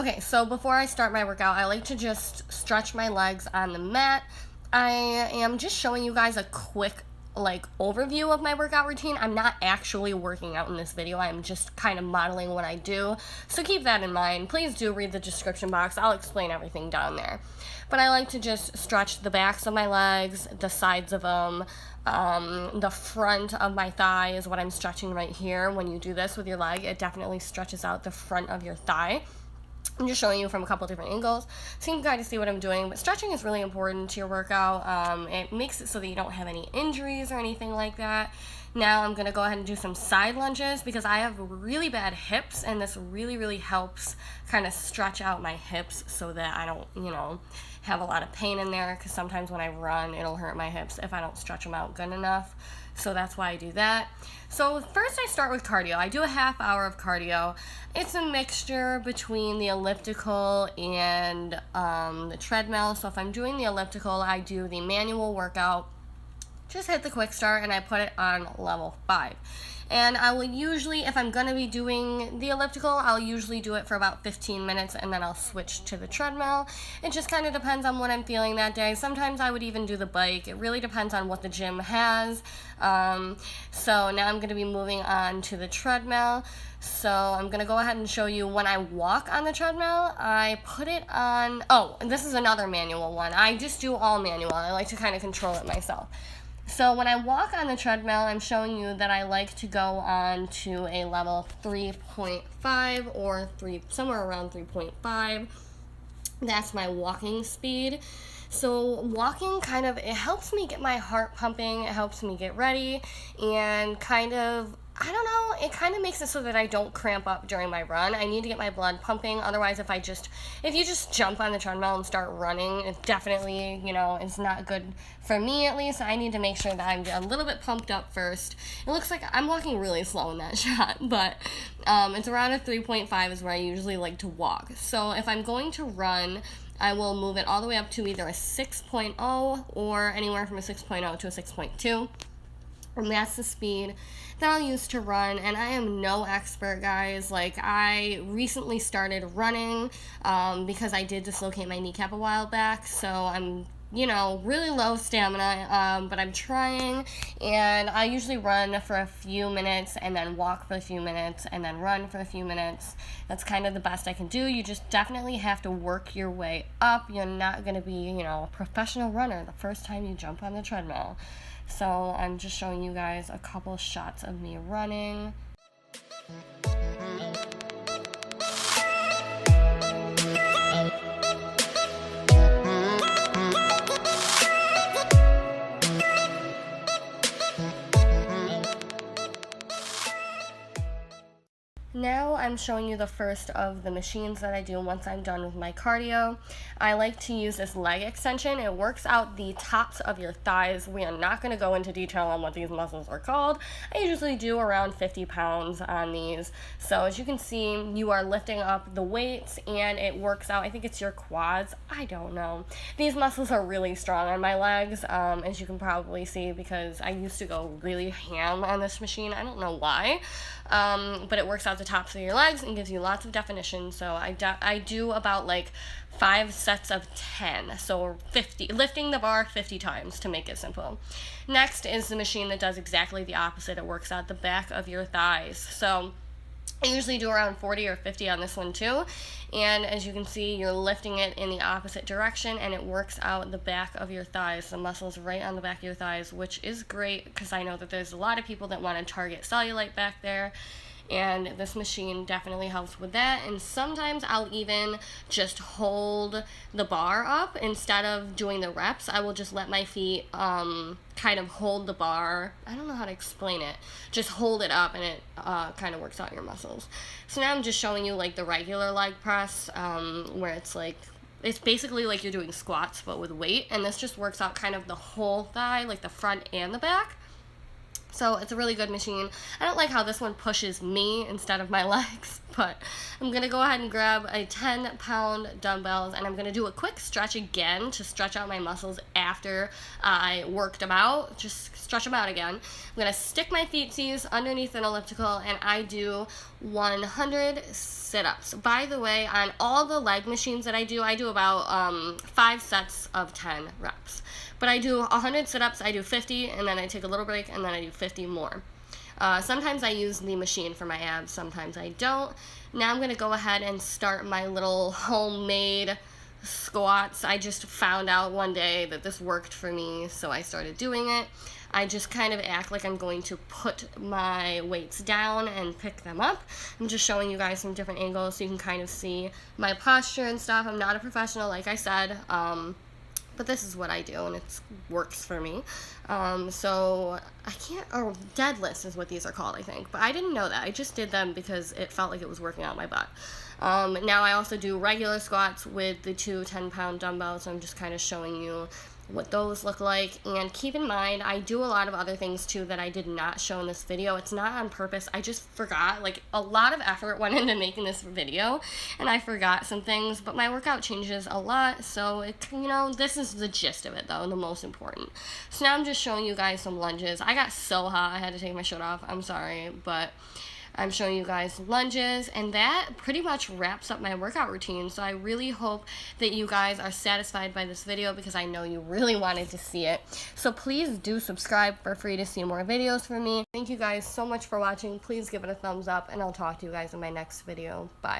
Okay, so before I start my workout, I like to just stretch my legs on the mat. I am just showing you guys a quick overview of my workout routine. I'm not actually working out in this video. I'm just kind of modeling what I do. So keep that in mind. Please do read the description box. I'll explain everything down there. But I like to just stretch the backs of my legs, the sides of them, the front of my thigh is what I'm stretching right here. When you do this with your leg, it definitely stretches out the front of your thigh. I'm just showing you from a couple different angles so you can kind of see what I'm doing, but stretching is really important to your workout. It makes it so that you don't have any injuries or anything like that. Now I'm going to go ahead and do some side lunges because I have really bad hips, and this really helps kind of stretch out my hips so that I don't, have a lot of pain in there, because sometimes when I run it'll hurt my hips if I don't stretch them out good enough. So that's why I do that. So first I start with cardio. I do a half hour of cardio. It's a mixture between the elliptical and the treadmill. So if I'm doing the elliptical, I do the manual workout. Just hit the quick start and I put it on level 5. And I will usually, if I'm going to be doing the elliptical, I'll usually do it for about 15 minutes and then I'll switch to the treadmill. It just kind of depends on what I'm feeling that day. Sometimes I would even do the bike. It really depends on what the gym has. So now I'm going to be moving on to the treadmill. So I'm going to go ahead and show you when I walk on the treadmill, I put it on, this is another manual one. I just do all manual. I like to kind of control it myself. So when I walk on the treadmill, I'm showing you that I like to go on to a level 3.5 or somewhere around 3.5. That's my walking speed. So walking it helps me get my heart pumping, it helps me get ready, and it kind of makes it so that I don't cramp up during my run. I need to get my blood pumping. Otherwise, if you just jump on the treadmill and start running, it definitely, is not good for me at least. I need to make sure that I'm a little bit pumped up first. It looks like I'm walking really slow in that shot, but it's around a 3.5 is where I usually like to walk. So if I'm going to run, I will move it all the way up to either a 6.0 or anywhere from a 6.0 to a 6.2. And that's the speed that I'll use to run. And I am no expert, guys. I recently started running because I did dislocate my kneecap a while back. So I'm, really low stamina, but I'm trying. And I usually run for a few minutes and then walk for a few minutes and then run for a few minutes. That's kind of the best I can do. You just definitely have to work your way up. You're not going to be, a professional runner the first time you jump on the treadmill. So I'm just showing you guys a couple shots of me running. Now I'm showing you the first of the machines that I do once I'm done with my cardio. I like to use this leg extension. It works out the tops of your thighs. We are not going to go into detail on what these muscles are called. I usually do around 50 pounds on these. So as you can see, you are lifting up the weights and it works out. I think it's your quads. I don't know. These muscles are really strong on my legs, as you can probably see, because I used to go really ham on this machine. I don't know why. But it works out the tops of your legs and gives you lots of definition. So I do about 5 sets of 10, so 50, lifting the bar 50 times to make it simple. Next is the machine that does exactly the opposite. It works out the back of your thighs. So I usually do around 40 or 50 on this one too, and as you can see, you're lifting it in the opposite direction and it works out the back of your thighs, the muscles right on the back of your thighs, which is great because I know that there's a lot of people that want to target cellulite back there, and this machine definitely helps with that. And sometimes I'll even just hold the bar up instead of doing the reps. I will just let my feet kind of hold the bar. I don't know how to explain it. Just hold it up and it kind of works out your muscles. So now I'm just showing you the regular leg press, where it's basically like you're doing squats but with weight, and this just works out kind of the whole thigh, the front and the back. So it's a really good machine. I don't like how this one pushes me instead of my legs, But I'm going to go ahead and grab a 10-pound dumbbells, and I'm going to do a quick stretch again to stretch out my muscles after I worked them out. Just stretch them out again. I'm going to stick my feetsies underneath an elliptical, and I do 100 sit-ups. By the way, on all the leg machines that I do about 5 sets of 10 reps. But I do 100 sit-ups, I do 50, and then I take a little break, and then I do 50 more. Sometimes I use the machine for my abs, sometimes I don't. Now I'm going to go ahead and start my little homemade squats. I just found out one day that this worked for me, so I started doing it. I just kind of act like I'm going to put my weights down and pick them up. I'm just showing you guys some different angles so you can kind of see my posture and stuff. I'm not a professional, like I said, but this is what I do, and it works for me. So I can't, or deadlifts is what these are called, I think. But I didn't know that. I just did them because it felt like it was working out my butt. Now I also do regular squats with the 2 10-pound dumbbells. So I'm just kind of showing you what those look like. And keep in mind, I do a lot of other things too that I did not show in this video. It's not on purpose. I just forgot. Like, a lot of effort went into making this video, and I forgot some things, but my workout changes a lot, so it, you know, this is the gist of it though, and the most important. So now I'm just showing you guys some lunges. I got so hot I had to take my shirt off. I'm sorry, but I'm showing you guys lunges, and that pretty much wraps up my workout routine. So I really hope that you guys are satisfied by this video, because I know you really wanted to see it. So please do subscribe for free to see more videos from me. Thank you guys so much for watching. Please give it a thumbs up, and I'll talk to you guys in my next video. Bye.